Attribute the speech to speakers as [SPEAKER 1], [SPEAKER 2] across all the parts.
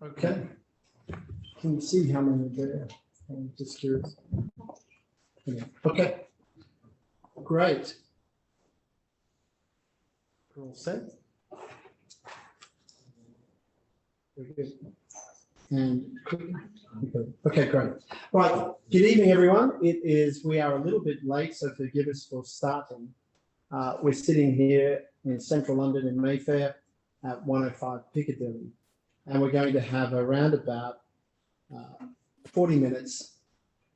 [SPEAKER 1] Okay. Can you see how many are there? I'm just curious. Yeah. Okay. Great. We're all set. Very good. And okay, great. Right. Good evening, everyone. We are a little bit late, so forgive us for starting. We're sitting here in central London in Mayfair at 105 Piccadilly, and we're going to have around about 40 minutes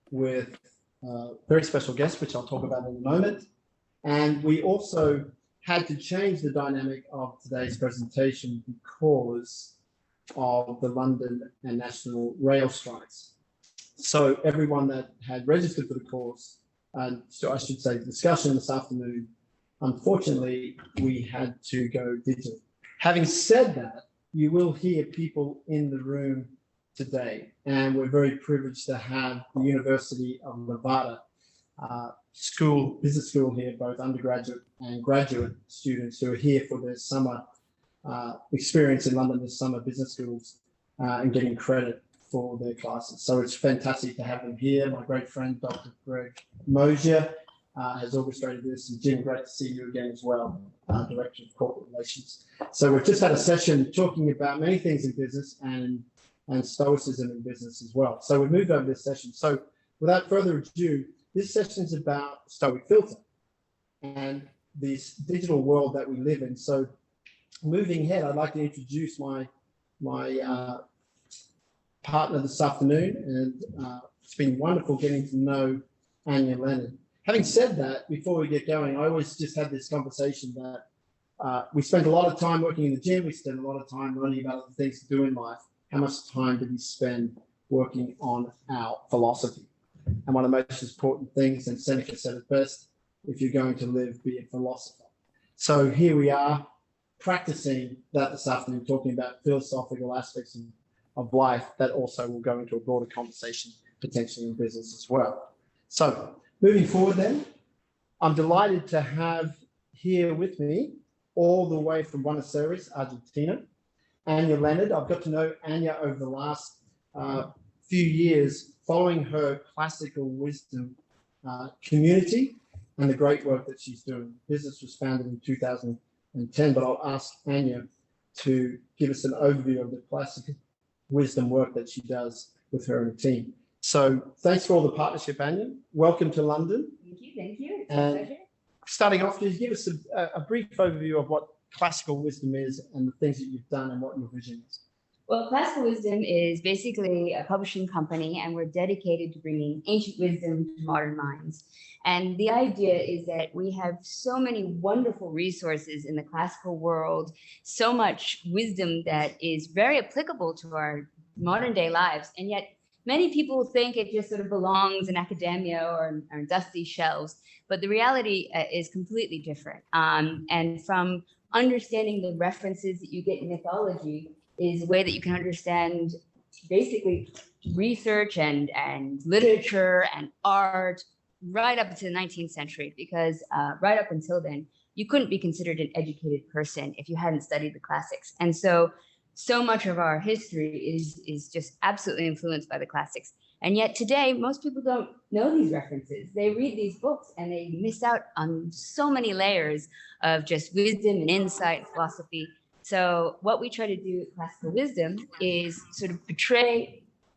[SPEAKER 1] with a very special guest, which I'll talk about in a moment. And we also had to change the dynamic of today's presentation because of the London and National Rail strikes. So everyone that had registered for the course, and so I should say discussion this afternoon, unfortunately, we had to go digital. Having said that, you will hear people in the room today, and we're very privileged to have the University of Nevada business school here, both undergraduate and graduate students who are here for their summer experience in London, this summer business schools, and getting credit for their classes. So it's fantastic to have them here. My great friend, Dr. Greg Mosier, has orchestrated this, and Jim, great to see you again as well, Director of Corporate Relations. So we've just had a session talking about many things in business and Stoicism in business as well. So we've moved over this session. So without further ado, this session is about Stoic filter and this digital world that we live in. So moving ahead, I'd like to introduce my partner this afternoon, and it's been wonderful getting to know Anya Leonard. Having said that, before we get going, I always just had this conversation that we spend a lot of time working in the gym, we spend a lot of time learning about the things to do in life. How much time do we spend working on our philosophy? And one of the most important things, and Seneca said it best, if you're going to live, be a philosopher. So here we are practicing that this afternoon, talking about philosophical aspects of life that also will go into a broader conversation, potentially in business as well. So moving forward then, I'm delighted to have here with me, all the way from Buenos Aires, Argentina, Anya Leonard. I've got to know Anya over the last few years following her classical wisdom community and the great work that she's doing. Business was founded in 2010, but I'll ask Anya to give us an overview of the classical wisdom work that she does with her and the team. So thanks for all the partnership, Anya. Welcome to London.
[SPEAKER 2] Thank you. It's a pleasure.
[SPEAKER 1] Starting off, just give us a brief overview of what classical wisdom is and the things that you've done and what your vision is.
[SPEAKER 2] Well, Classical Wisdom is basically a publishing company, and we're dedicated to bringing ancient wisdom to modern minds. And the idea is that we have so many wonderful resources in the classical world, so much wisdom that is very applicable to our modern day lives. And yet many people think it just sort of belongs in academia or on dusty shelves, but the reality is completely different. And from understanding the references that you get in mythology is a way that you can understand basically research and literature and art right up into the 19th century, because right up until then, you couldn't be considered an educated person if you hadn't studied the classics. And so much of our history is just absolutely influenced by the classics. And yet today, most people don't know these references. They read these books and they miss out on so many layers of just wisdom and insight and philosophy. So what we try to do at Classical Wisdom is sort of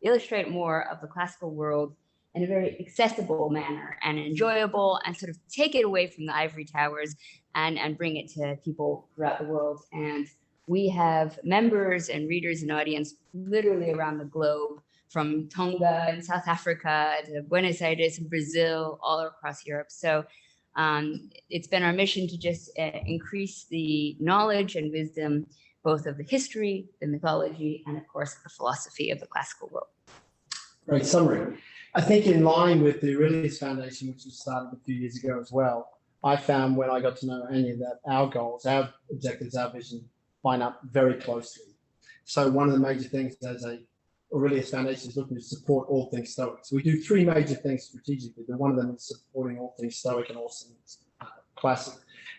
[SPEAKER 2] illustrate more of the classical world in a very accessible manner and enjoyable, and sort of take it away from the ivory towers and bring it to people throughout the world. And we have members and readers and audience literally around the globe, from Tonga in South Africa to Buenos Aires in Brazil, all across Europe. So it's been our mission to just increase the knowledge and wisdom, both of the history, the mythology, and of course, the philosophy of the classical world.
[SPEAKER 1] Great summary. I think in line with the Aurelius Foundation, which was started a few years ago as well, I found when I got to know Anya that our goals, our objectives, our vision line up very closely. So one of the major things as a Aurelius Foundation is looking to support all things Stoic. So we do three major things strategically, but one of them is supporting all things Stoic and all things classic.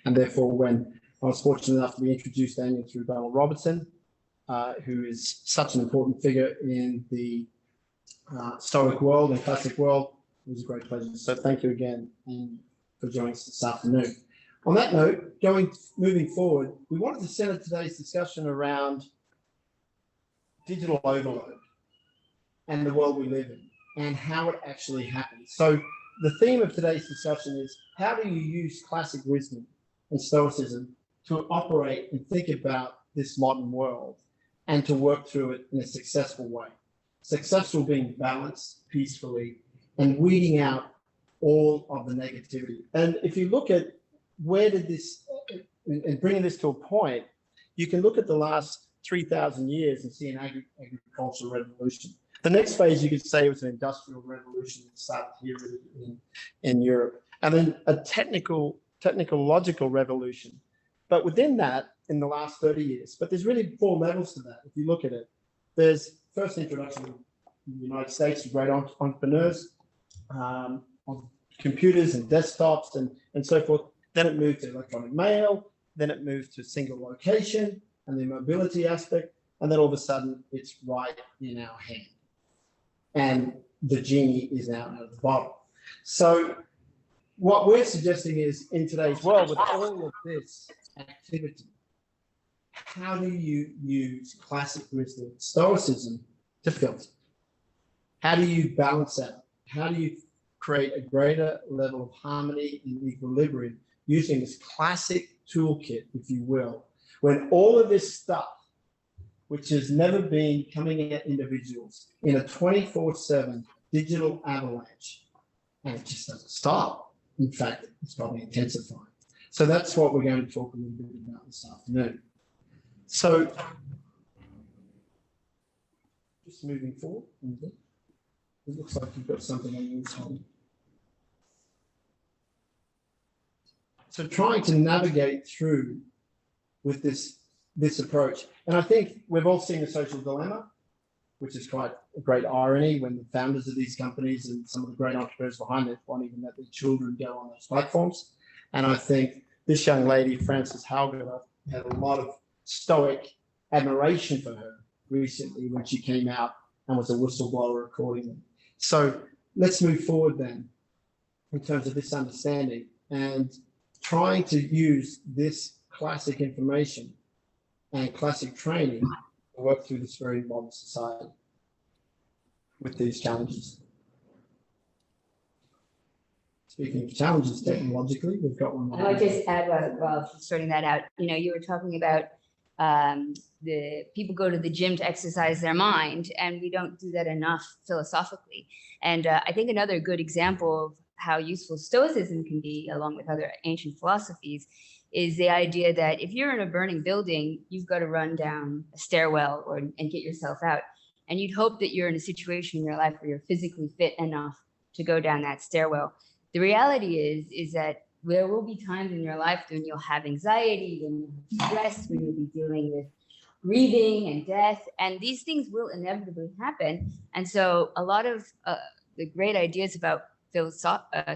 [SPEAKER 1] And therefore, when I was fortunate enough to be introduced to Anya through Donald Robertson, who is such an important figure in the Stoic world and classic world, it was a great pleasure. So thank you again for joining us this afternoon. On that note, moving forward, we wanted to center today's discussion around digital overload and the world we live in and how it actually happens. So the theme of today's discussion is, how do you use classic wisdom and Stoicism to operate and think about this modern world and to work through it in a successful way? Successful being balanced peacefully and weeding out all of the negativity. And if you look at where did this, and bringing this to a point, you can look at the last 3,000 years and see an agricultural revolution. The next phase, you could say, was an industrial revolution that started here in Europe, and then a technological revolution. But within that, in the last 30 years, but there's really 4 levels to that. If you look at it, there's first introduction in the United States of great entrepreneurs, of computers and desktops and so forth. Then it moved to electronic mail, then it moved to single location and the mobility aspect, and then all of a sudden it's right in our hand. And the genie is now out of the bottle. So what we're suggesting is, in today's world, with all of this activity, how do you use classic wisdom, Stoicism, to filter? How do you balance out? How do you create a greater level of harmony and equilibrium using this classic toolkit, if you will, when all of this stuff, which has never been coming at individuals in a 24/7 digital avalanche, and it just doesn't stop. In fact, it's probably intensifying. So that's what we're going to talk a little bit about this afternoon. So just moving forward, it looks like you've got something on your side. So trying to navigate through with this approach. And I think we've all seen The Social Dilemma, which is quite a great irony when the founders of these companies and some of the great entrepreneurs behind it want even let their children go on those platforms. And I think this young lady, Frances Hauger, had a lot of Stoic admiration for her recently when she came out and was a whistleblower accordingly. So let's move forward then in terms of this understanding and trying to use this classic information and classic training to work through this very modern society with these challenges. Speaking of challenges technologically, we've got one more.
[SPEAKER 2] I would just add, while sorting that out, you were talking about the people go to the gym to exercise their mind, and we don't do that enough philosophically. And I think another good example of how useful Stoicism can be, along with other ancient philosophies, is the idea that if you're in a burning building, you've got to run down a stairwell and get yourself out. And you'd hope that you're in a situation in your life where you're physically fit enough to go down that stairwell. The reality is that there will be times in your life when you'll have anxiety, when you'll have stress, when you'll be dealing with grieving and death, and these things will inevitably happen. And so a lot of the great ideas about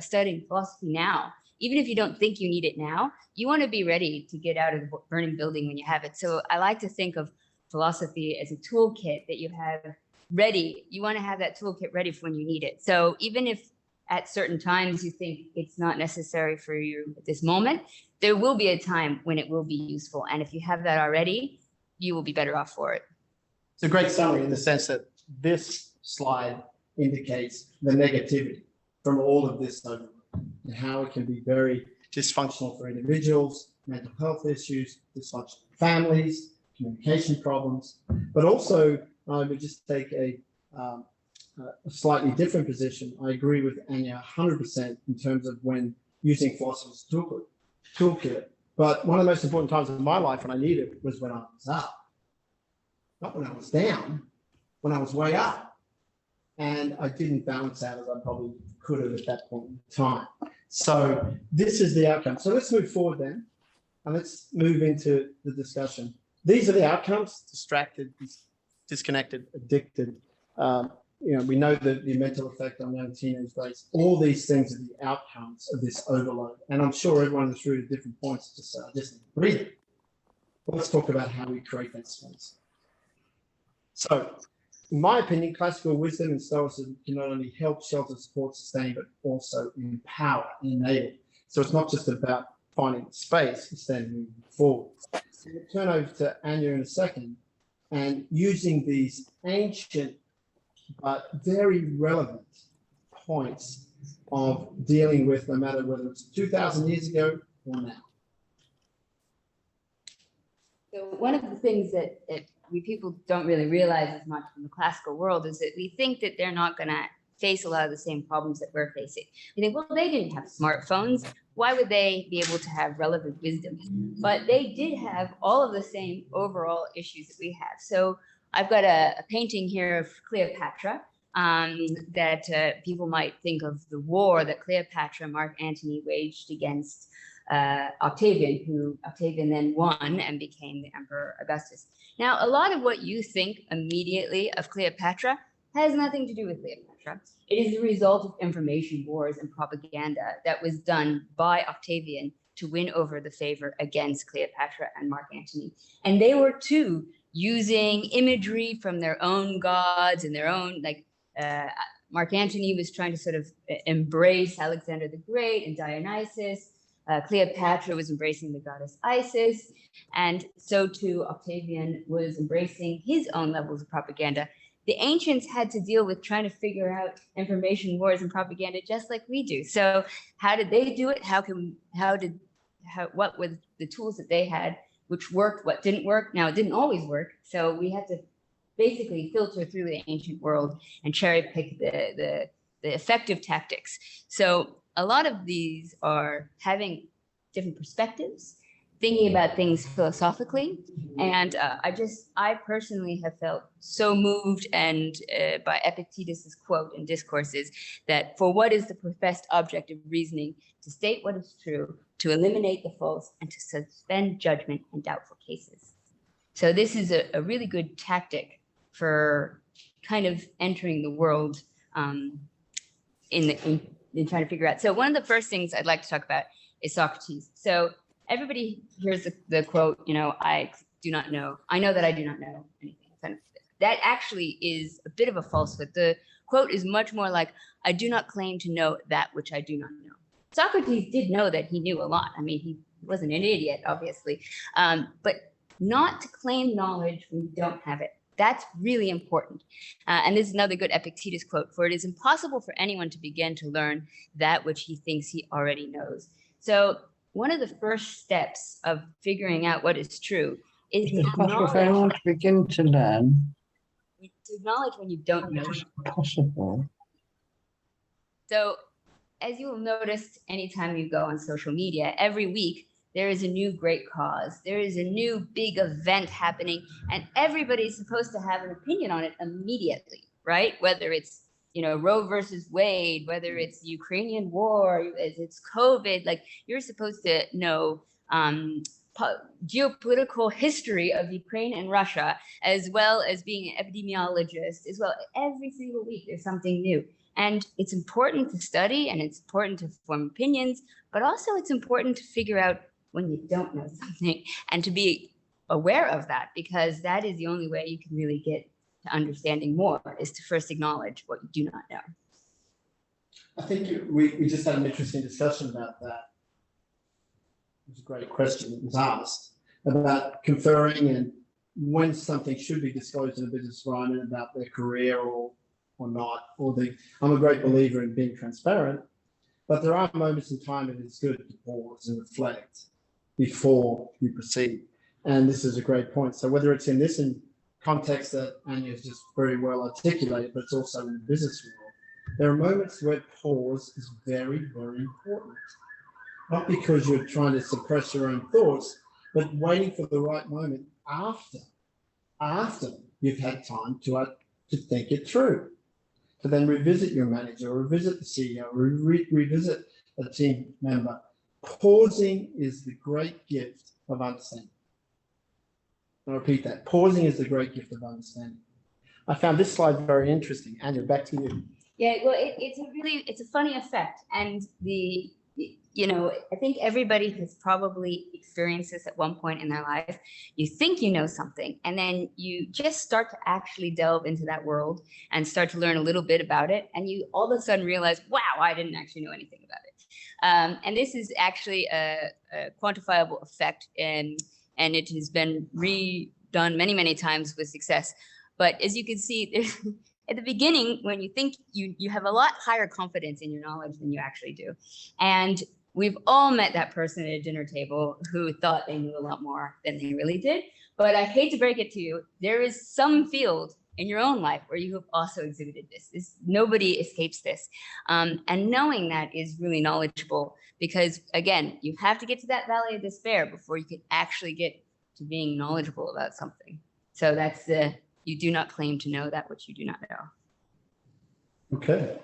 [SPEAKER 2] studying philosophy now, even if you don't think you need it now, you want to be ready to get out of the burning building when you have it. So I like to think of philosophy as a toolkit that you have ready. You want to have that toolkit ready for when you need it. So even if at certain times you think it's not necessary for you at this moment, there will be a time when it will be useful. And if you have that already, you will be better off for it.
[SPEAKER 1] It's a great summary in the sense that this slide indicates the negativity from all of this overload and how it can be very dysfunctional for individuals, mental health issues, dysfunctional families, communication problems, but also I would just take a slightly different position. I agree with Anya 100% in terms of when using philosophy's toolkit. But one of the most important times of my life when I needed it was when I was up, not when I was down, when I was way up. And I didn't balance out as I probably could have at that point in time. So this is the outcome. So let's move forward then, and let's move into the discussion. These are the outcomes: distracted, disconnected, addicted, we know that the mental effect on young teenage brains, all these things are the outcomes of this overload. And I'm sure everyone in this room at different points just say, I just need to breathe. Let's talk about how we create that space. So, in my opinion, classical wisdom and Stoicism can not only help, shelter, support, sustain, but also empower and enable. So it's not just about finding space, it's then moving forward. So we'll turn over to Anya in a second, and using these ancient but very relevant points of dealing with, no matter whether it's 2,000 years ago or now.
[SPEAKER 2] So one of the things that we people don't really realize as much in the classical world is that we think that they're not going to face a lot of the same problems that we're facing. We think, well, they didn't have smartphones. Why would they be able to have relevant wisdom? But they did have all of the same overall issues that we have. So I've got a painting here of Cleopatra that people might think of the war that Cleopatra and Mark Antony waged against Octavian, who Octavian then won and became the Emperor Augustus. Now, a lot of what you think immediately of Cleopatra has nothing to do with Cleopatra. It is the result of information wars and propaganda that was done by Octavian to win over the favor against Cleopatra and Mark Antony. And they were too using imagery from their own gods and their own, Mark Antony was trying to sort of embrace Alexander the Great and Dionysus. Cleopatra was embracing the goddess Isis, and so too Octavian was embracing his own levels of propaganda. The ancients had to deal with trying to figure out information wars and propaganda just like we do. So how did they do it? What were the tools that they had, which worked, what didn't work? Now, it didn't always work, so we had to basically filter through the ancient world and cherry pick the effective tactics. So a lot of these are having different perspectives, thinking about things philosophically. And I personally have felt so moved and by Epictetus's quote in Discourses that for what is the professed object of reasoning, to state what is true, to eliminate the false, and to suspend judgment in doubtful cases. So this is a really good tactic for kind of entering the world in trying to figure out. So one of the first things I'd like to talk about is Socrates. So everybody hears the quote, I do not know. I know that I do not know anything. That actually is a bit of a falsehood. The quote is much more like, I do not claim to know that which I do not know. Socrates did know that he knew a lot. I mean, he wasn't an idiot, obviously, but not to claim knowledge when you don't have it. That's really important. And this is another good Epictetus quote, for it is impossible for anyone to begin to learn that which he thinks he already knows. So one of the first steps of figuring out what is true is
[SPEAKER 3] it's possible for anyone to begin to learn.
[SPEAKER 2] To acknowledge when you don't know.
[SPEAKER 3] It's possible.
[SPEAKER 2] So as you will notice, anytime you go on social media, every week, there is a new great cause. There is a new big event happening, and everybody's supposed to have an opinion on it immediately, right? Whether it's, Roe versus Wade, whether it's the Ukrainian war, it's COVID, you're supposed to know geopolitical history of Ukraine and Russia, as well as being an epidemiologist, as well. Every single week, there's something new. And it's important to study, and it's important to form opinions, but also it's important to figure out when you don't know something and to be aware of that, because that is the only way you can really get to understanding more, is to first acknowledge what you do not know.
[SPEAKER 1] I think we just had an interesting discussion about that. It was a great question that was asked about conferring and when something should be disclosed in a business environment about their career or not. I'm a great believer in being transparent, but there are moments in time when it's good to pause and reflect before you proceed. And this is a great point. So whether it's in this context that Anya has just very well articulated, but it's also in the business world, there are moments where pause is very, very important. Not because you're trying to suppress your own thoughts, but waiting for the right moment after you've had time to think it through. To then revisit your manager, or revisit the CEO, or revisit a team member. Pausing is the great gift of understanding. I'll repeat that. Pausing is the great gift of understanding. I found this slide very interesting. Anya, back to you.
[SPEAKER 2] Yeah, well, it's a funny effect. And I think everybody has probably experienced this at one point in their life. You think you know something, and then you just start to actually delve into that world and start to learn a little bit about it. And you all of a sudden realize, wow, I didn't actually know anything about it. And this is actually a quantifiable effect, and it has been redone many, many times with success. But as you can see, at the beginning, when you think you have a lot higher confidence in your knowledge than you actually do. And we've all met that person at a dinner table who thought they knew a lot more than they really did. But I hate to break it to you, there is some field in your own life where you have also exhibited this. Nobody escapes this. And knowing that is really knowledgeable, because again, you have to get to that valley of despair before you can actually get to being knowledgeable about something. So that's you do not claim to know that which you do not know.
[SPEAKER 1] Okay.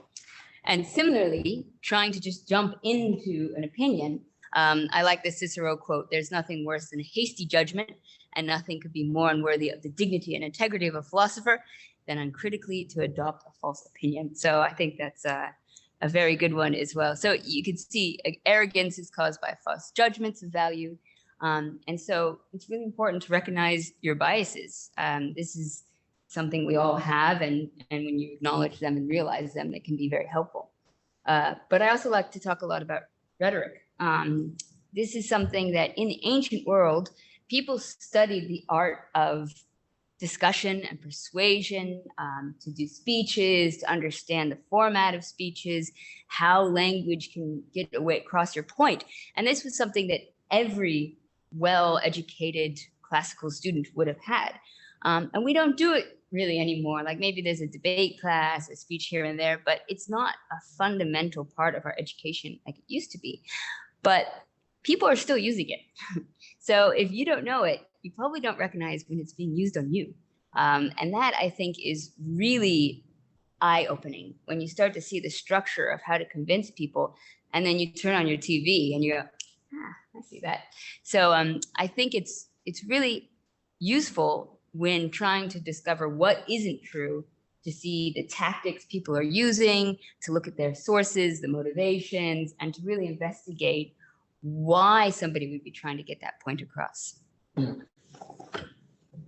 [SPEAKER 2] And similarly, trying to just jump into an opinion, I like the Cicero quote, "There's nothing worse than a hasty judgment, and nothing could be more unworthy of the dignity and integrity of a philosopher than uncritically to adopt a false opinion." So I think that's a very good one as well. So you can see arrogance is caused by false judgments of value. And so it's really important to recognize your biases. This is something we all have, and when you acknowledge them and realize them, it can be very helpful. But I also like to talk a lot about rhetoric. This is something that in the ancient world, people studied the art of discussion and persuasion, to do speeches, to understand the format of speeches, how language can get across your point. And this was something that every well-educated classical student would have had. And we don't do it really anymore. Like maybe there's a debate class, a speech here and there, but it's not a fundamental part of our education like it used to be. But people are still using it. So if you don't know it, you probably don't recognize when it's being used on you. And that, I think, is really eye-opening when you start to see the structure of how to convince people, and then you turn on your TV and you go, I see that. So I think it's really useful when trying to discover what isn't true, to see the tactics people are using, to look at their sources, the motivations, and to really investigate why somebody would be trying to get that point across.
[SPEAKER 1] Yeah.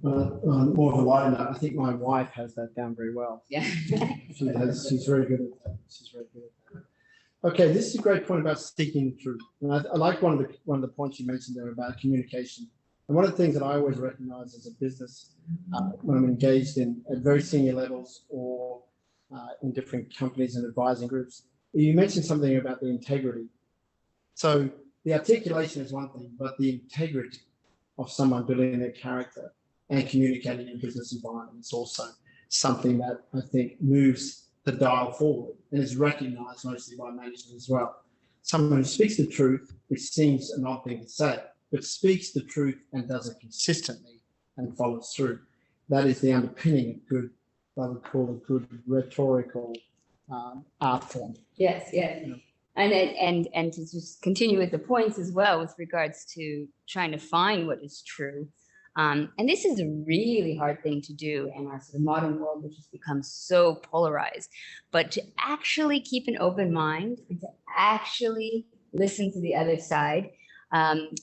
[SPEAKER 1] More of a lighter note, I think my wife has that down very well.
[SPEAKER 2] Yeah.
[SPEAKER 1] She's very good at that. She's very good at that. Okay, this is a great point about seeking the truth. And I like one of the points you mentioned there about communication. And one of the things that I always recognize as a business, when I'm engaged in at very senior levels or in different companies and advising groups, you mentioned something about the integrity. So the articulation is one thing, but the integrity of someone building their character and communicating in a business environment is also something that I think moves the dial forward and is recognized mostly by management as well. Someone who speaks the truth, which seems an odd thing to say, but speaks the truth and does it consistently and follows through. That is the underpinning of good, what I would call a good rhetorical art form.
[SPEAKER 2] Yes, yes.
[SPEAKER 1] Yeah.
[SPEAKER 2] And to just continue with the points as well with regards to trying to find what is true. And this is a really hard thing to do in our sort of modern world, which has become so polarized. But to actually keep an open mind and to actually listen to the other side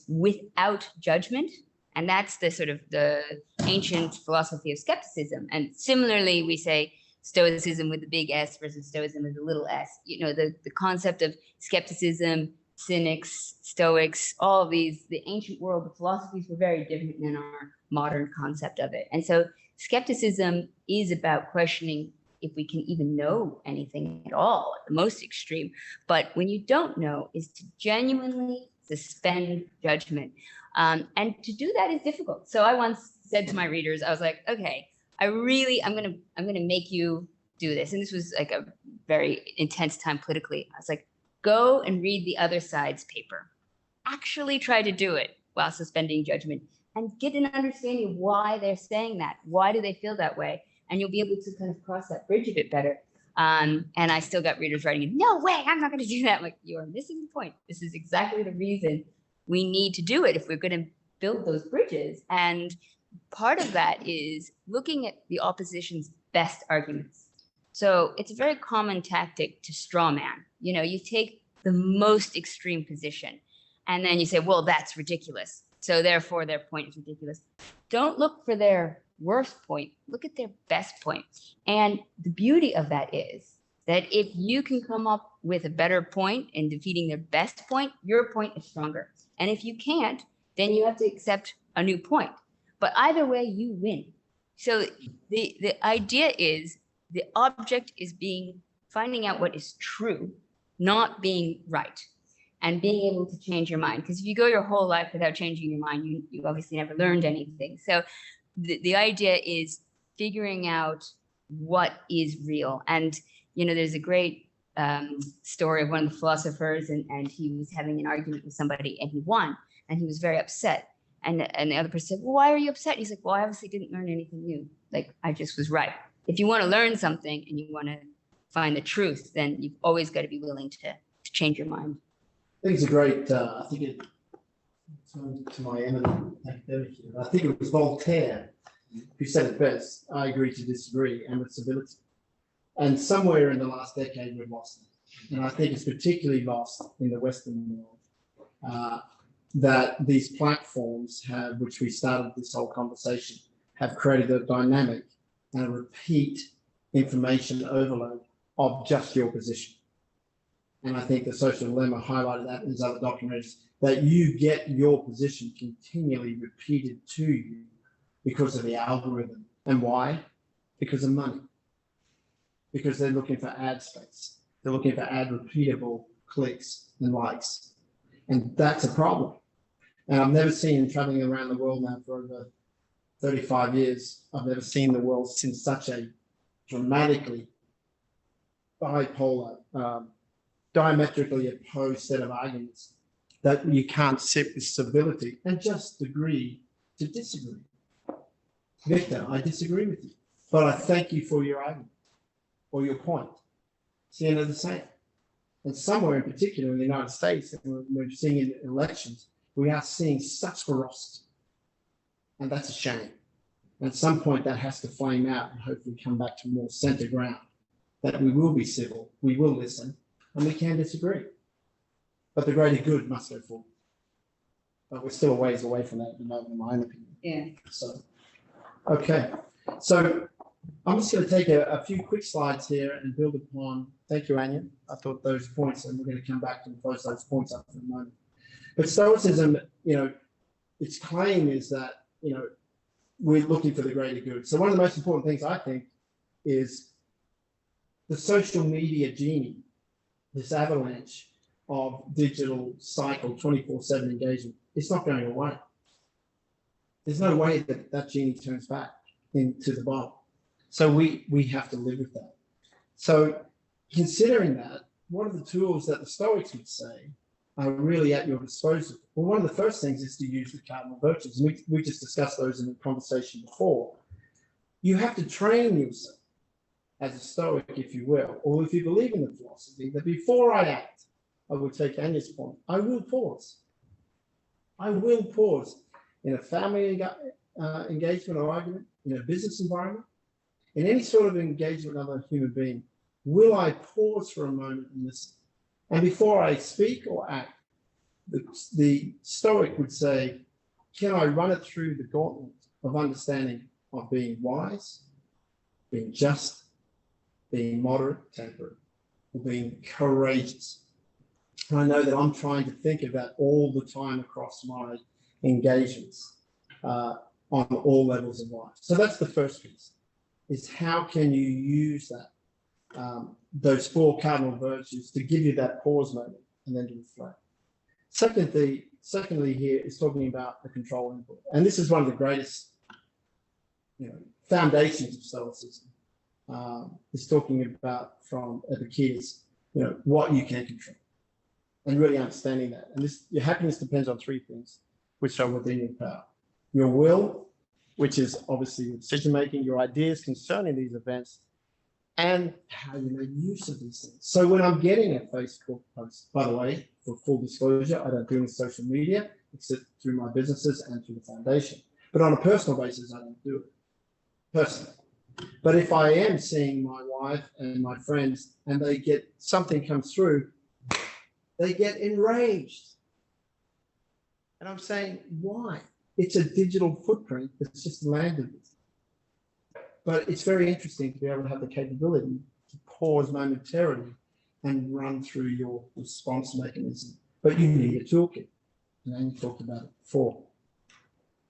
[SPEAKER 2] without judgment. And that's the sort of the ancient philosophy of skepticism. And similarly, we say Stoicism with the big S versus Stoicism with the little s. You know, the concept of skepticism, cynics, Stoics, all of these, the ancient world, the philosophies were very different than our modern concept of it. And so skepticism is about questioning if we can even know anything at all, at the most extreme. But when you don't know, is to genuinely suspend judgment. And to do that is difficult. So I once said to my readers, I was like, okay, I'm gonna make you do this. And this was like a very intense time politically. I was like, go and read the other side's paper. Actually try to do it while suspending judgment and get an understanding of why they're saying that. Why do they feel that way? And you'll be able to kind of cross that bridge a bit better. And I still got readers writing, no way, I'm not going to do that. I'm like, you're missing the point. This is exactly the reason we need to do it if we're going to build those bridges. And part of that is looking at the opposition's best arguments. So it's a very common tactic to straw man. You know, you take the most extreme position and then you say, well, that's ridiculous, so therefore their point is ridiculous. Don't look for their worst point, look at their best point. And the beauty of that is that if you can come up with a better point in defeating their best point, your point is stronger. And if you can't, then you have to accept a new point. But either way, you win. So the idea is the object is finding out what is true, not being right, and being able to change your mind. Because if you go your whole life without changing your mind, you obviously never learned anything. So the idea is figuring out what is real. And, you know, there's a great story of one of the philosophers, and he was having an argument with somebody and he won, and he was very upset. And the other person said, well, why are you upset? He's like, well, I obviously didn't learn anything new. Like, I just was right. If you want to learn something and you want to find the truth, then you've always got to be willing to change your mind.
[SPEAKER 1] I think it's a great, I think it, to my eminent academic here, I think it was Voltaire who said it best: I agree to disagree, and with civility. And somewhere in the last decade, we've lost it. And I think it's particularly lost in the Western world, that these platforms have, which we started this whole conversation, have created a dynamic and a repeat information overload of just your position. And I think the social dilemma highlighted that in his other documentaries, that you get your position continually repeated to you because of the algorithm. And why? Because of money. Because they're looking for ad space. They're looking for ad repeatable clicks and likes. And that's a problem. And I've never seen, traveling around the world now for over 35 years, I've never seen the world in such a dramatically bipolar, diametrically opposed set of arguments that you can't sit with civility and just agree to disagree. Victor, I disagree with you, but I thank you for your argument or your point. It's the end of the same. And somewhere in particular in the United States, and we're seeing in elections, we are seeing such ferocity. And that's a shame. And at some point that has to flame out and hopefully come back to more center ground, that we will be civil, we will listen, and we can disagree. But the greater good must go forward. But we're still a ways away from that at the moment, in my own opinion.
[SPEAKER 2] Yeah.
[SPEAKER 1] So, okay. So I'm just going to take a few quick slides here and build upon, thank you, Anya. I thought those points, and we're going to come back and close those points up in a moment. But Stoicism, you know, its claim is that, you know, we're looking for the greater good. So one of the most important things, I think, is the social media genie, this avalanche of digital cycle, 24/7 engagement. It's not going away. There's no way that that genie turns back into the bottle. So we have to live with that. So considering that, what are the tools that the Stoics would say are really at your disposal? Well, one of the first things is to use the cardinal virtues. And we just discussed those in the conversation before. You have to train yourself as a Stoic, if you will, or if you believe in the philosophy, that before I act, I will take Anya's point, I will pause. I will pause in a family engagement or argument, in a business environment, in any sort of engagement with another human being. Will I pause for a moment and listen? And before I speak or act, the Stoic would say, can I run it through the gauntlet of understanding of being wise, being just, being moderate, temperate, or being courageous? And I know that I'm trying to think of that all the time across my engagements on all levels of life. So that's the first piece, is how can you use that, those four cardinal virtues to give you that pause moment and then to reflect. Secondly, here is talking about the control input. And this is one of the greatest, you know, foundations of Stoicism. Is talking about from Epictetus, you know, what you can control, and really understanding that. And this, your happiness depends on three things, which are within your power: your will, which is obviously your decision making, your ideas concerning these events, and how you make use of these things. So when I'm getting a Facebook post, by the way, for full disclosure, I don't do any social media except through my businesses and through the foundation. But on a personal basis, I don't do it personally. But if I am seeing my wife and my friends and they get something comes through, they get enraged. And I'm saying, why? It's a digital footprint that's just landed. But it's very interesting to be able to have the capability to pause momentarily and run through your response mechanism. But you need a toolkit. And you talked about it before.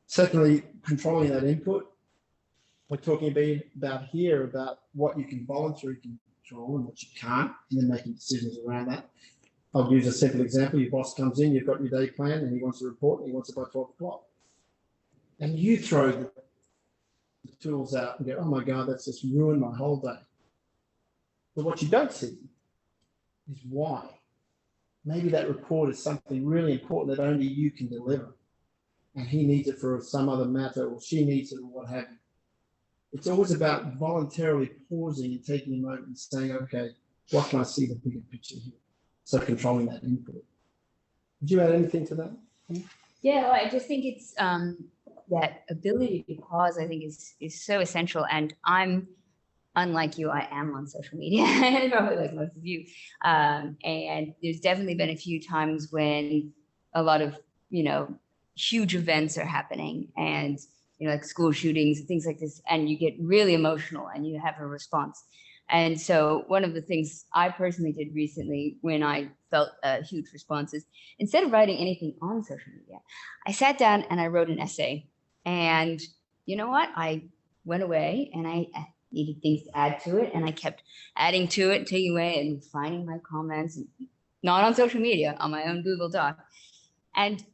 [SPEAKER 1] Secondly, controlling that input. We're talking about here about what you can voluntarily control and what you can't, and then making decisions around that. I'll use a simple example. Your boss comes in, you've got your day planned, and he wants a report, and he wants it by 12 o'clock. And you throw the tools out and go, oh my God, that's just ruined my whole day. But what you don't see is why. Maybe that report is something really important that only you can deliver. And he needs it for some other matter, or she needs it, or what have you. It's always about voluntarily pausing and taking a moment and saying, okay, what can I see the bigger picture here? So controlling that input. Would you add anything to that?
[SPEAKER 2] Yeah, well, I just think it's that ability to pause, I think is so essential. And I'm, unlike you, I am on social media, probably like most of you. And there's definitely been a few times when a lot of, huge events are happening and, like school shootings and things like this, and you get really emotional and you have a response. And so one of the things I personally did recently when I felt a huge response is, instead of writing anything on social media, I sat down and I wrote an essay. And you know what? I went away and I needed things to add to it. And I kept adding to it, taking away and finding my comments, and not on social media, on my own Google Doc. And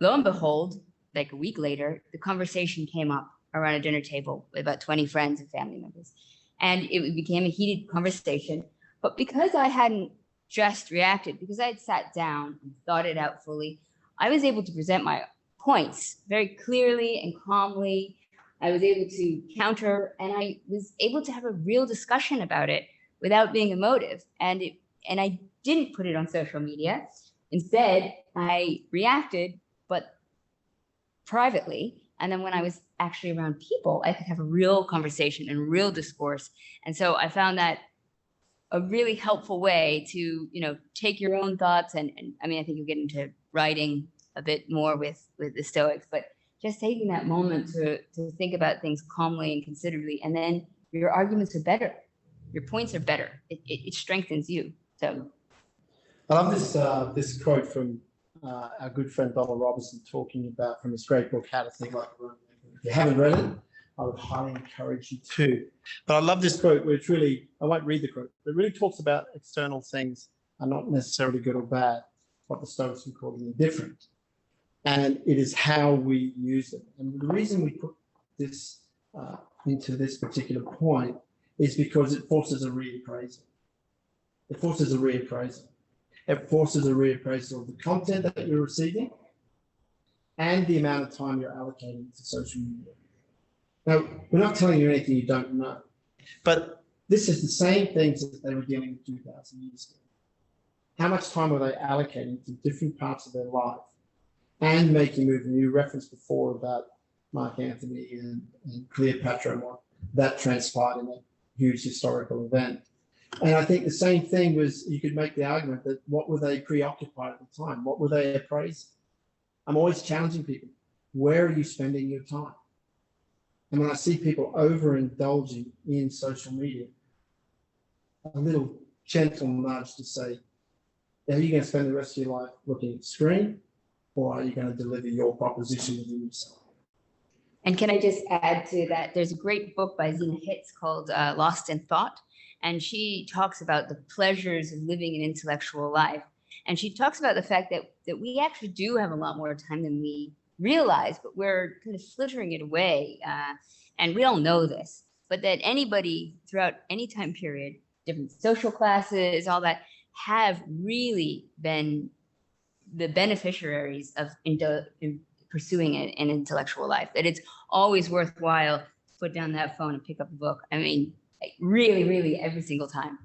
[SPEAKER 2] lo and behold, like a week later, the conversation came up around a dinner table with about 20 friends and family members. And it became a heated conversation. But because I hadn't just reacted, because I had sat down and thought it out fully, I was able to present my points very clearly and calmly. I was able to counter, and I was able to have a real discussion about it without being emotive. And I didn't put it on social media. Instead, I reacted, but privately. And then when I was actually around people, I could have a real conversation and real discourse. And so I found that a really helpful way to, take your own thoughts. And I mean, I think you'll get into writing a bit more with the Stoics, but just taking that moment to think about things calmly and considerately. And then your arguments are better. Your points are better. It strengthens you. So
[SPEAKER 1] I love this quote from our good friend Donald Robertson, talking about from his great book, How to Think Like a Roman. If you haven't read it, I would highly encourage you to. But I love this quote, where it's really, I won't read the quote, but it really talks about external things are not necessarily good or bad, what the Stoics would call indifferent. And it is how we use it. And the reason we put this into this particular point is because it forces a reappraisal. It forces a reappraisal. It forces a reappraisal of the content that you're receiving and the amount of time you're allocating to social media. Now, we're not telling you anything you don't know, but this is the same things that they were dealing with 2,000 years ago. How much time were they allocating to different parts of their life and making moves? And you referenced before about Mark Antony and Cleopatra and what that transpired in a huge historical event. And I think the same thing was, you could make the argument that what were they preoccupied at the time? What were they appraising? I'm always challenging people. Where are you spending your time? And when I see people overindulging in social media, a little gentle nudge to say, are you going to spend the rest of your life looking at the screen, or are you going to deliver your proposition within yourself?
[SPEAKER 2] And can I just add to that? There's a great book by Zena Hitz called Lost in Thought. And she talks about the pleasures of living an intellectual life. And she talks about the fact that we actually do have a lot more time than we realize, but we're kind of flittering it away. And we don't know this, but that anybody throughout any time period, different social classes, all that, have really been the beneficiaries of pursuing an intellectual life, that it's always worthwhile to put down that phone and pick up a book. I mean, really, really every single time.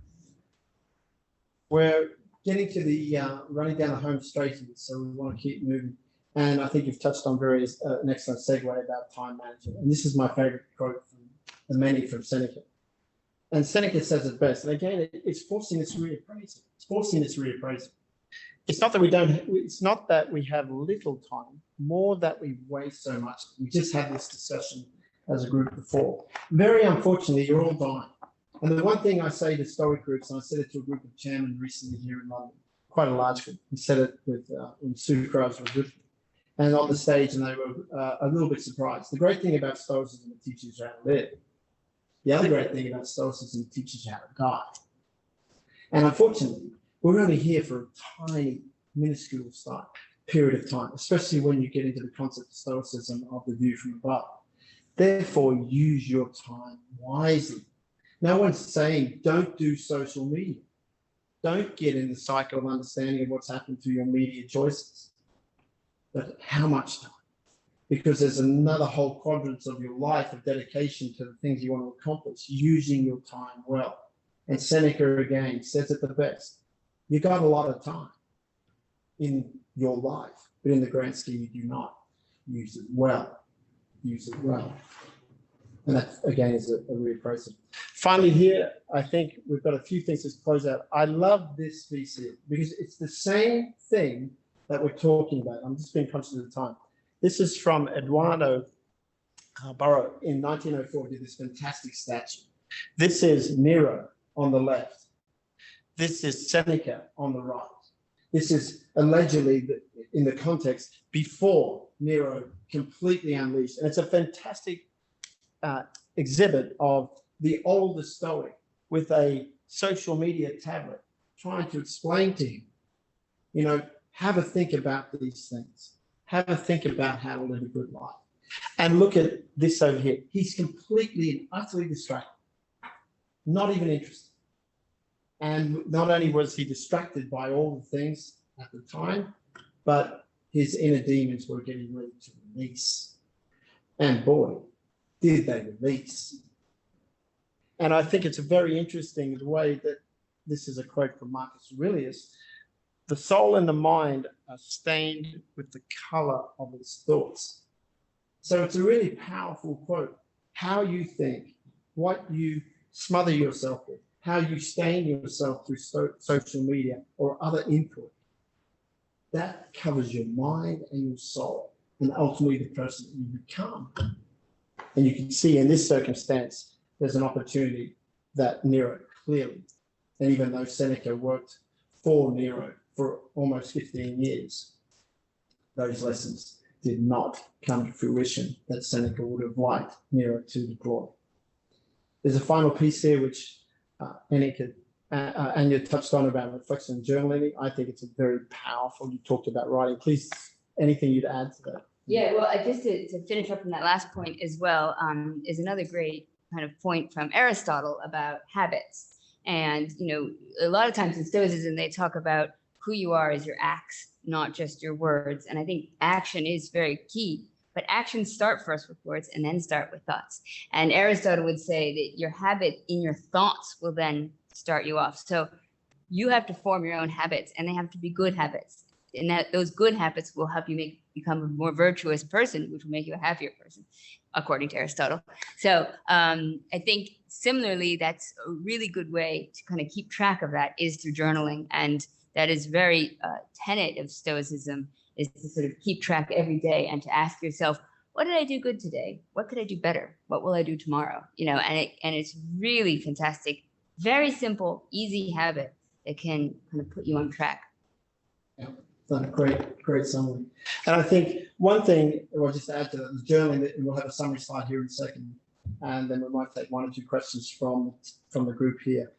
[SPEAKER 1] We're getting to the running down the home straight here, so we want to keep moving. And I think you've touched on an excellent segue about time management. And this is my favorite quote from the many from Seneca. And Seneca says it best. And again, it's forcing this reappraising. It's forcing this reappraising. It's not that it's not that we have little time, more that we waste so much. We just had this discussion as a group before. Very unfortunately, you're all dying. And the one thing I say to Stoic groups, and I said it to a group of chairmen recently here in London, quite a large group, and said it with when Sucrose was with me, and on the stage, and they were a little bit surprised. The great thing about Stoicism, it teaches you how to live. The other great thing about Stoicism, it teaches you how to die. And unfortunately, we're only here for a tiny, minuscule period of time, especially when you get into the concept of Stoicism of the view from above. Therefore, use your time wisely. No one's saying don't do social media. Don't get in the cycle of understanding of what's happened to your media choices. But how much time? Because there's another whole quadrant of your life of dedication to the things you want to accomplish, using your time well. And Seneca again says it the best. You got a lot of time in your life, but in the grand scheme, you do not use it well. Use it well. And that, again, is a reappraisal. Finally here, I think we've got a few things to close out. I love this piece here because it's the same thing that we're talking about. I'm just being conscious of the time. This is from Eduardo Burrow in 1904, did this fantastic statue. This is Nero on the left. This is Seneca on the right. This is allegedly, in the context, before Nero completely unleashed. And it's a fantastic exhibit of the older Stoic with a social media tablet trying to explain to him, you know, have a think about these things. Have a think about how to live a good life. And look at this over here. He's completely and utterly distracted, not even interested. And not only was he distracted by all the things at the time, but his inner demons were getting ready to release. And boy, did they release. And I think it's a very interesting the way that this is a quote from Marcus Aurelius. The soul and the mind are stained with the color of its thoughts. So it's a really powerful quote. How you think, what you smother yourself with, how you stain yourself through social media or other input, that covers your mind and your soul, and ultimately the person that you become. And you can see in this circumstance, there's an opportunity that Nero clearly, and even though Seneca worked for Nero for almost 15 years, those lessons did not come to fruition that Seneca would have liked Nero to deploy. There's a final piece here which Anya touched on about reflection and journaling. I think it's a very powerful, you talked about writing. Please, anything you'd add to that?
[SPEAKER 2] Yeah, well, just to finish up on that last point as well, is another great kind of point from Aristotle about habits. And, you know, a lot of times in Stoicism, they talk about who you are as your acts, not just your words. And I think action is very key, but actions start first with words and then start with thoughts. And Aristotle would say that your habit in your thoughts will then start you off. So you have to form your own habits, and they have to be good habits. And that those good habits will help you become a more virtuous person, which will make you a happier person, according to Aristotle. So I think similarly, that's a really good way to kind of keep track of that is through journaling. And that is very tenet of Stoicism, is to sort of keep track every day and to ask yourself, what did I do good today? What could I do better? What will I do tomorrow? You know, and it's really fantastic, very simple, easy habit that can kind of put you on track.
[SPEAKER 1] Yeah. Great summary. And I think one thing, I'll just add to that, is journaling, and we'll have a summary slide here in a second, and then we might take one or two questions from the group here.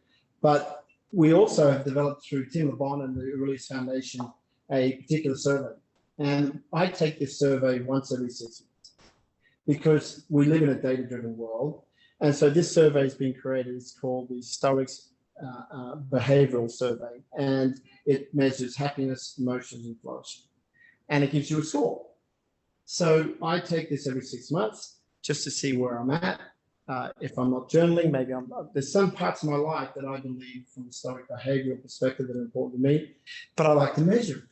[SPEAKER 1] But we also have developed through Tim LeBon and the Aurelius Foundation a particular survey. And I take this survey once every 6 weeks because we live in a data-driven world. And so this survey has been created. It's called the Stoics behavioral survey, and it measures happiness, emotions, and flourishing, and it gives you a score. So I take this every 6 months just to see where I'm at. If I'm not journaling, maybe there's some parts of my life that I believe from a Stoic behavioral perspective that are important to me, but I like to measure it.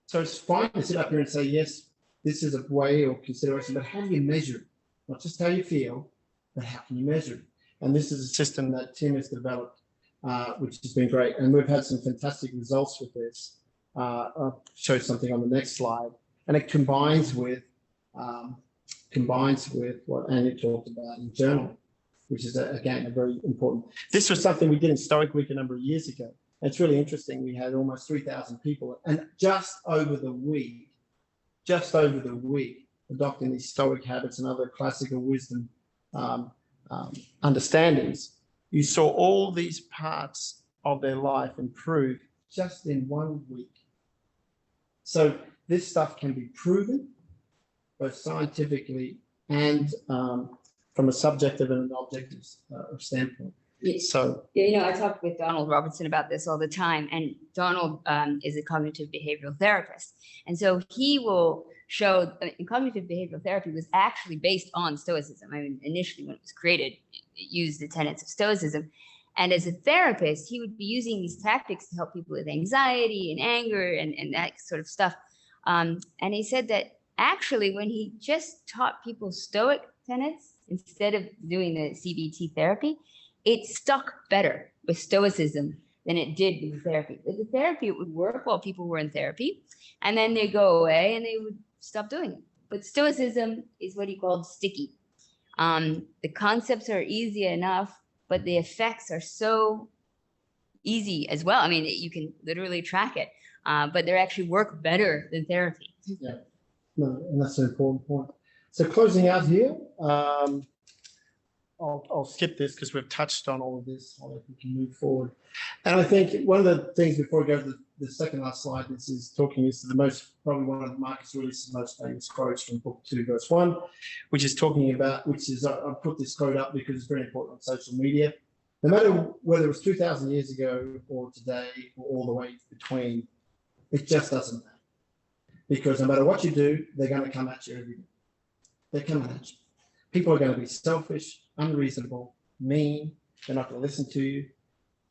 [SPEAKER 1] So it's fine to sit up here and say, yes, this is a way or consideration, but how do you measure it? Not just how you feel, but how can you measure it? And this is a system that Tim has developed, which has been great. And we've had some fantastic results with this. I'll show something on the next slide. And it combines with what Anya talked about in journaling, which is, again, a very important. This was something we did in Stoic Week a number of years ago. And it's really interesting. We had almost 3,000 people, and just over the week, adopting these Stoic habits and other classical wisdom understandings, you saw all these parts of their life improve just in 1 week. So this stuff can be proven both scientifically and from a subjective and an objective standpoint. So,
[SPEAKER 2] I talked with Donald Robertson about this all the time, and Donald is a cognitive behavioral therapist. And so he will show cognitive behavioral therapy was actually based on Stoicism. I mean, initially when it was created, it used the tenets of Stoicism. And as a therapist, he would be using these tactics to help people with anxiety and anger and that sort of stuff. And he said that actually when he just taught people Stoic tenets instead of doing the CBT therapy, it stuck better with Stoicism than it did with the therapy. With the therapy, it would work while people were in therapy, and then they go away and they would stop doing it. But Stoicism is what he called sticky. The concepts are easy enough, but the effects are so easy as well. I mean, you can literally track it, but they actually work better than therapy.
[SPEAKER 1] Yeah, no, and that's an important point. So closing out here, I'll skip this because we've touched on all of this. I'll let we can move forward. And I think one of the things before we go to the second last slide, this is talking is probably one of Marcus Aurelius' most famous quotes from Book 2, verse 1, which is talking about, I put this quote up because it's very important on social media. No matter whether it was 2,000 years ago or today or all the way between, it just doesn't matter. Because no matter what you do, they're going to come at you every day. They're coming at you. People are going to be selfish, unreasonable, mean. They're not going to listen to you.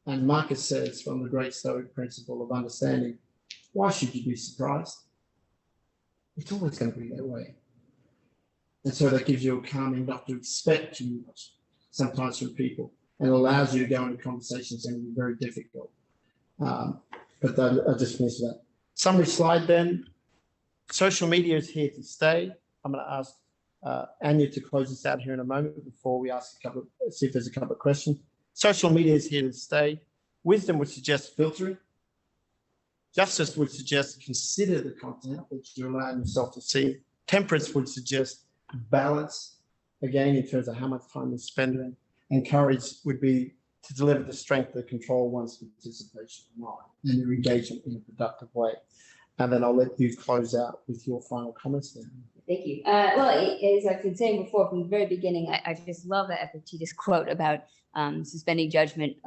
[SPEAKER 1] And Marcus says, from the great Stoic principle of understanding, why should you be surprised? It's always going to be that way. And so that gives you a calming not to expect too much, sometimes from people, and allows you to go into conversations that can be very difficult. But I'll just finish that. Summary slide then. Social media is here to stay. I'm going to ask Anya to close this out here in a moment before we see if there's a couple of questions. Social media is here to stay. Wisdom would suggest filtering. Justice would suggest consider the content that you're allowing yourself to see. Temperance would suggest balance, again, in terms of how much time you spend in. And courage would be to deliver the strength to control one's participation in mind and your engagement in a productive way. And then I'll let you close out with your final comments then.
[SPEAKER 2] Thank you. Well, as I've been saying before, from the very beginning, I just love that Epictetus quote about suspending judgment,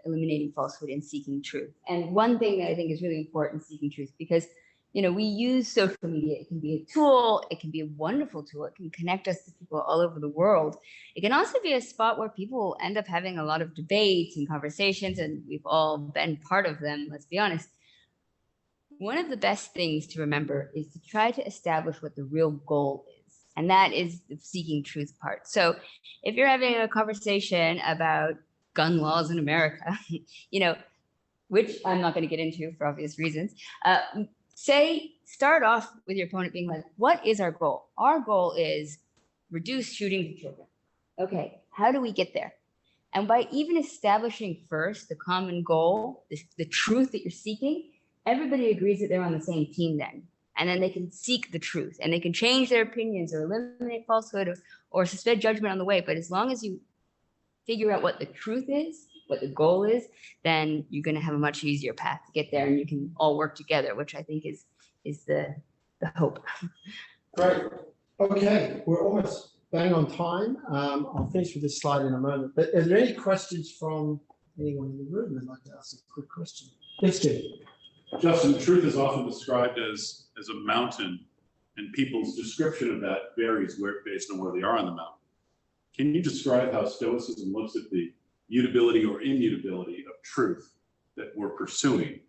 [SPEAKER 2] eliminating falsehood, and seeking truth. And one thing that I think is really important, seeking truth, because we use social media. It can be a tool. It can be a wonderful tool. It can connect us to people all over the world. It can also be a spot where people end up having a lot of debates and conversations, and we've all been part of them, let's be honest. One of the best things to remember is to try to establish what the real goal is, and that is the seeking truth part. So if you're having a conversation about gun laws in America, which I'm not going to get into for obvious reasons, start off with your opponent being like, what is our goal? Our goal is reduce shooting to children. Okay, how do we get there? And by even establishing first the common goal, the truth that you're seeking, everybody agrees that they're on the same team then. And then they can seek the truth and they can change their opinions or eliminate falsehood or suspend judgment on the way. But as long as you figure out what the truth is, what the goal is, then you're going to have a much easier path to get there, and you can all work together, which I think is the hope.
[SPEAKER 1] Great. Okay, we're almost bang on time. I'll finish with this slide in a moment. But are there any questions from anyone in the room that'd like to ask a quick question? Yes, Jim.
[SPEAKER 4] Justin, truth is often described as a mountain, and people's description of that varies based on where they are on the mountain. Can you describe how Stoicism looks at the mutability or immutability of truth that we're pursuing?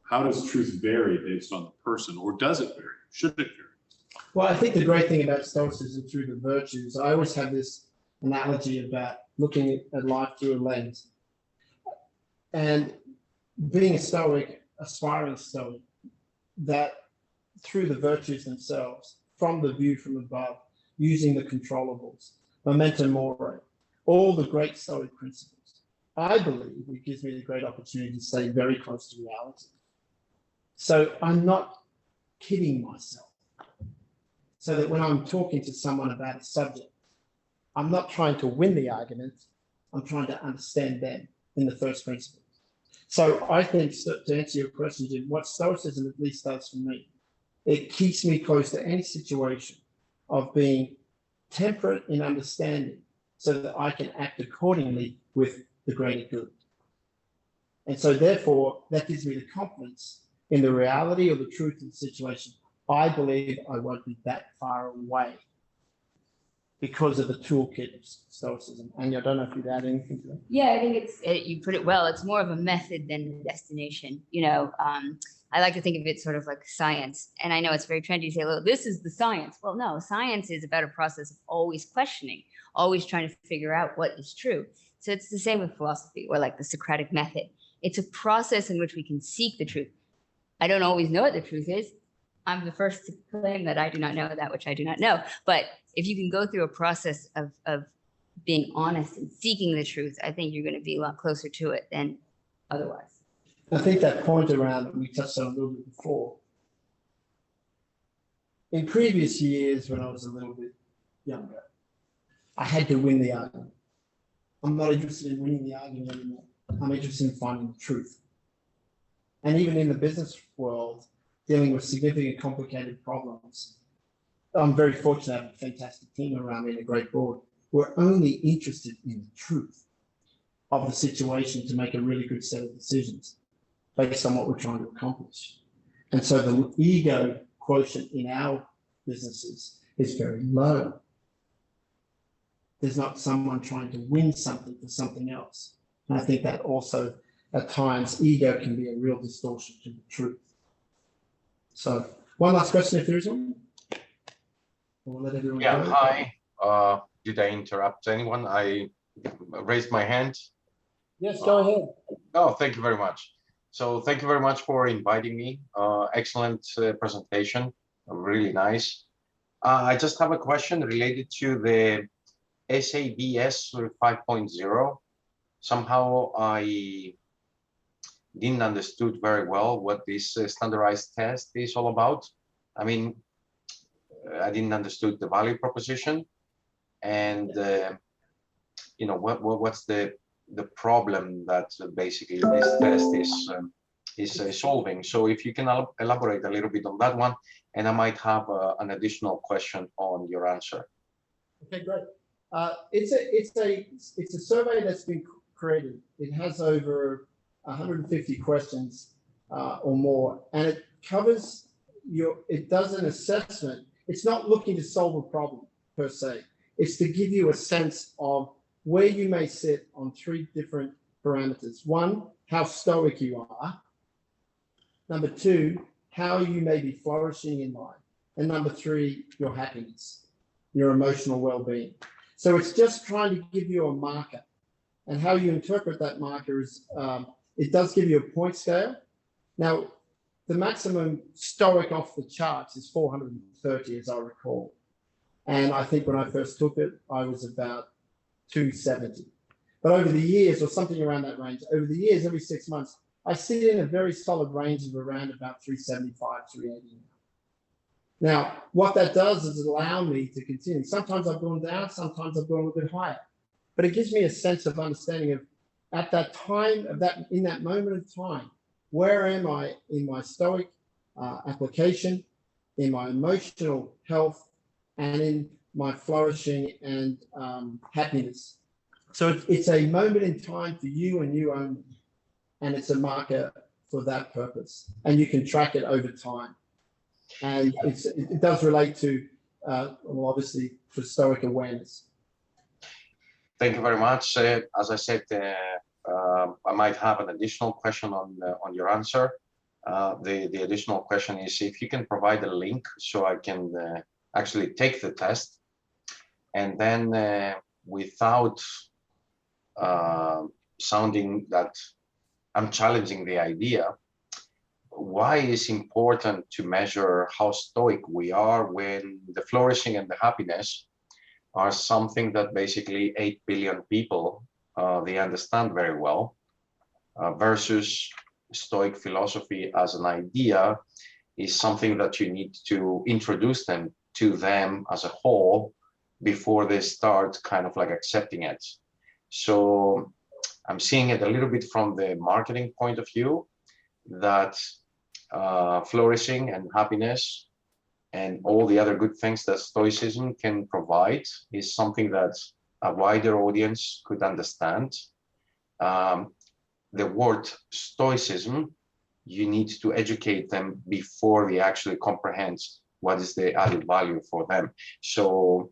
[SPEAKER 4] How does truth vary based on the person, or does it vary? Should it vary?
[SPEAKER 1] Well, I think the great thing about Stoicism through the virtues, I always have this analogy about looking at life through a lens. And being a Stoic, aspiring Stoic, that through the virtues themselves, from the view from above, using the controllables, memento mori, all the great Stoic principles, I believe it gives me the great opportunity to stay very close to reality. So I'm not kidding myself. So that when I'm talking to someone about a subject, I'm not trying to win the argument, I'm trying to understand them in the first principles. So I think, to answer your question, Jim, what Stoicism at least does for me, it keeps me close to any situation of being temperate in understanding so that I can act accordingly with the greater good. And so therefore, that gives me the confidence in the reality or the truth of the situation. I believe I won't be that far away because of the toolkit of Stoicism. And I don't know if you'd add anything to that.
[SPEAKER 2] Yeah, I think you put it well. It's more of a method than a destination. You know, I like to think of it sort of like science. And I know it's very trendy to say, well, this is the science. Well, no, science is about a process of always questioning, always trying to figure out what is true. So it's the same with philosophy or like the Socratic method. It's a process in which we can seek the truth. I don't always know what the truth is. I'm the first to claim that I do not know that which I do not know. But if you can go through a process of being honest and seeking the truth, I think you're going to be a lot closer to it than otherwise.
[SPEAKER 1] I think that point around, we touched on a little bit before. In previous years, when I was a little bit younger, I had to win the argument. I'm not interested in winning the argument anymore. I'm interested in finding the truth. And even in the business world, dealing with significant, complicated problems, I'm very fortunate to have a fantastic team around me and a great board. We're only interested in the truth of the situation to make a really good set of decisions based on what we're trying to accomplish. And so the ego quotient in our businesses is very low. There's not someone trying to win something for something else. And I think that also, at times, ego can be a real distortion to the truth. So, one last question if there is one. We'll let everyone
[SPEAKER 5] Yeah,
[SPEAKER 1] go.
[SPEAKER 5] hi. Did I interrupt anyone? I raised my hand.
[SPEAKER 1] Yes, go ahead.
[SPEAKER 5] Oh, thank you very much. So thank you very much for inviting me. Excellent presentation, really nice. I just have a question related to the SABS 5.0. Somehow I didn't understood very well what this standardized test is all about. I mean, I didn't understood the value proposition, and you know what's the problem that basically this test is solving. So if you can elaborate a little bit on that one, and I might have an additional question on your answer.
[SPEAKER 1] Okay, great. It's a survey that's been created. It has over 150 questions or more, and it covers it does an assessment. It's not looking to solve a problem per se. It's to give you a sense of where you may sit on three different parameters. One, how stoic you are. Number two, how you may be flourishing in life. And number three, your happiness, your emotional well-being. So it's just trying to give you a marker. And how you interpret that marker is, it does give you a point scale. Now, the maximum stoic off the charts is 430, as I recall. And I think when I first took it, I was about 270. But over the years, or something around that range, over the years, every 6 months, I sit in a very solid range of around about 375, 380. Now, what that does is allow me to continue. Sometimes I've gone down, sometimes I've gone a little bit higher. But it gives me a sense of understanding of, at that time, in that moment of time, where am I in my stoic application, in my emotional health, and in my flourishing and happiness. So it's a moment in time for you and you only, and it's a marker for that purpose. And you can track it over time. And it does relate to, well, obviously, for stoic awareness.
[SPEAKER 5] Thank you very much. As I said, I might have an additional question on your answer. The additional question is if you can provide a link so I can actually take the test. And then without sounding that I'm challenging the idea, why is important to measure how stoic we are when the flourishing and the happiness are something that basically 8 billion people, they understand very well, versus Stoic philosophy as an idea is something that you need to introduce them to them as a whole before they start kind of like accepting it. So I'm seeing it a little bit from the marketing point of view, that flourishing and happiness and all the other good things that Stoicism can provide is something that a wider audience could understand. The word Stoicism, you need to educate them before they actually comprehend what is the added value for them. So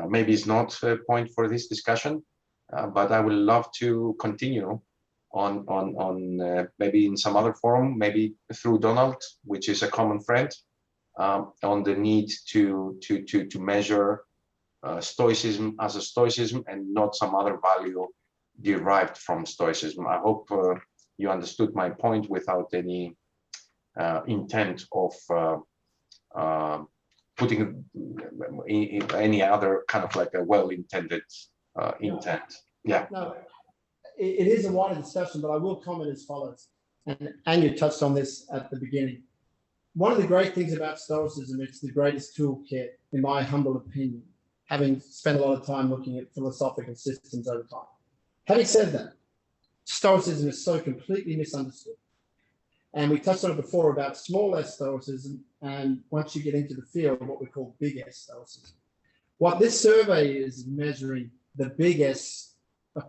[SPEAKER 5] maybe it's not a point for this discussion, but I would love to continue on maybe in some other forum, maybe through Donald, which is a common friend, on the need to measure Stoicism as a Stoicism and not some other value derived from Stoicism. I hope you understood my point without any intent of putting in any other kind of like a well-intended intent. Yeah.
[SPEAKER 1] No, it is a wider discussion, but I will comment as follows. And Anya touched on this at the beginning. One of the great things about Stoicism, it's the greatest toolkit, in my humble opinion, having spent a lot of time looking at philosophical systems over time. Having said that, Stoicism is so completely misunderstood. And we touched on it before about small s Stoicism, and once you get into the field, what we call big S Stoicism. What this survey is measuring the big S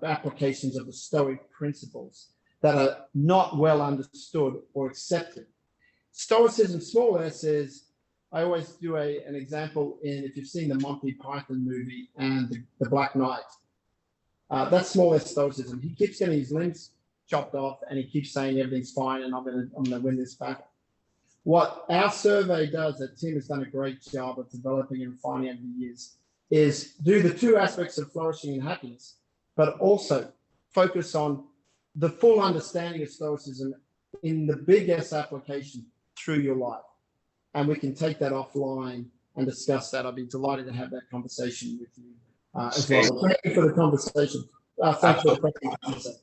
[SPEAKER 1] applications of the Stoic principles that are not well understood or accepted. Stoicism, small s, is, I always do an example in, if you've seen the Monty Python movie and the Black Knight, that's small s Stoicism. He keeps getting his limbs chopped off and he keeps saying everything's fine and I'm gonna win this battle. What our survey does, that Tim has done a great job of developing and refining over the years, is do the two aspects of flourishing and happiness, but also focus on the full understanding of Stoicism in the big S application through your life. And we can take that offline and discuss that. I'd be delighted to have that conversation with you as well. Thank you for the conversation. Thanks for the question.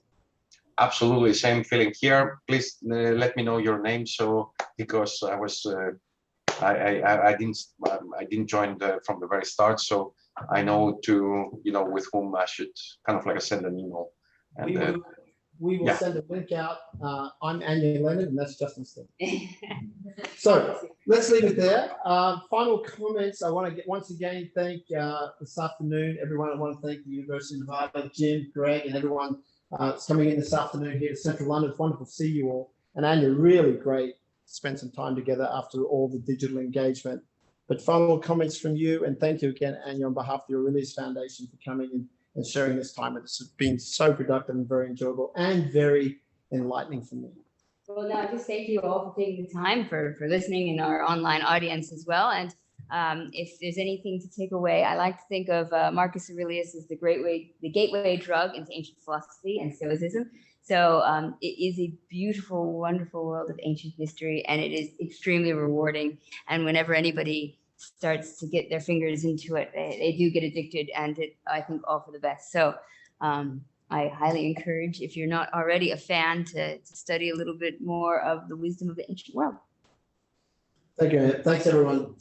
[SPEAKER 5] Absolutely, same feeling here. Please let me know your name, so because I was I didn't join from the very start, so I know with whom I should kind of like send an email. And
[SPEAKER 1] we will send a link out. I'm Anya Leonard, and that's Justin Still. So let's leave it there. Final comments. I want to once again thank this afternoon everyone. I want to thank the University of Nevada, Jim, Greg, and everyone coming in this afternoon here to Central London. It's wonderful to see you all. And Anya, really great to spend some time together after all the digital engagement. But final comments from you, and thank you again, Anya, on behalf of the Aurelius Foundation for coming in and sharing this time. It's been so productive and very enjoyable and very enlightening for me.
[SPEAKER 2] Well, no, just thank you all for taking the time for listening, and our online audience as well. And if there's anything to take away, I like to think of Marcus Aurelius as the gateway drug into ancient philosophy and Stoicism. So it is a beautiful, wonderful world of ancient history, and it is extremely rewarding. And whenever anybody starts to get their fingers into it, they do get addicted, and I think all for the best. So I highly encourage, if you're not already a fan, to study a little bit more of the wisdom of the ancient world.
[SPEAKER 1] Thank you. Thanks, everyone.